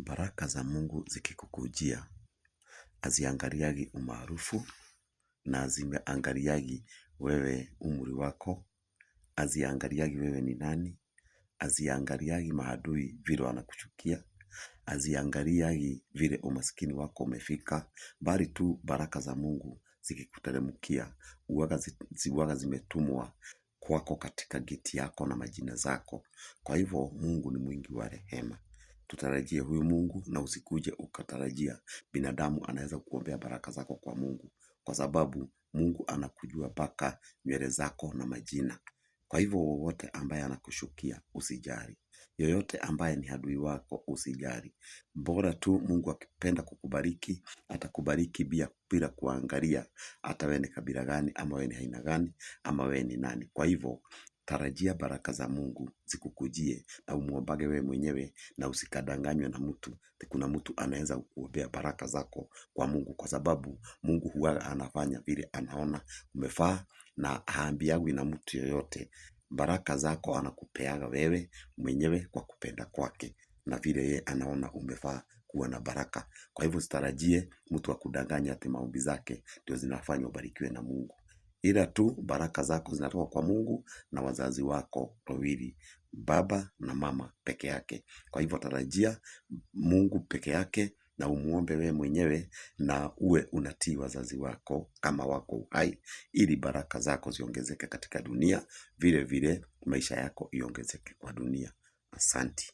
Baraka za Mungu zikikukujia, haziangaliagi umaarufu na haziangaliagi wewe umri wako, haziangaliagi wewe ni nani, haziangaliagi maadui vile wanakuchukia, haziangaliagi vile umaskini wako umefika, bali tu baraka za Mungu zikikuteremkia, huwaga zimetumwa kwako katika geti yako na majina zako. Kwa hivyo Mungu ni mwingi wa rehema. Tutarajie huyu Mungu na usikuje ukatarajia binadamu anaweza kukuombea baraka zako kwa Mungu. Kwa sababu Mungu anakujua mpaka nywele zako na majina. Kwa hivyo wowote ambaye anakushukia usijali. Yoyote ambaye ni adui wako usijali. Bora tu Mungu akipenda kukubariki, atakubariki bila kuangalia hata wewe ni kabila gani, ama wewe ni aina gani, ama wewe ni nani. Kwa hivyo tarajia baraka za Mungu zikukujie na umuombage wewe mwenyewe na usikadanganywe na mtu. Kuna mtu anaweza kukuombea baraka zako kwa Mungu, kwa sababu Mungu huwa anafanya vile anaona umefaa na haambiagwi na mtu yoyote. Baraka zako anakupeaga wewe mwenyewe kwa kupenda kwake na vile yeye anaona umefaa kuwa na baraka. Kwa hivyo usitarajie mtu akudanganye ati maombi zake ndio zinafanya ubarikiwe na Mungu. Ila tu baraka zako zinatoka kwa Mungu na wazazi wako wawili, baba na mama peke yake. Kwa hivyo tarajia Mungu peke yake na umuombe wewe mwenyewe na uwe unatii wazazi wako kama wako uhai, ili baraka zako ziongezeke katika dunia, vile vile maisha yako iongezeke kwa dunia. Asanti.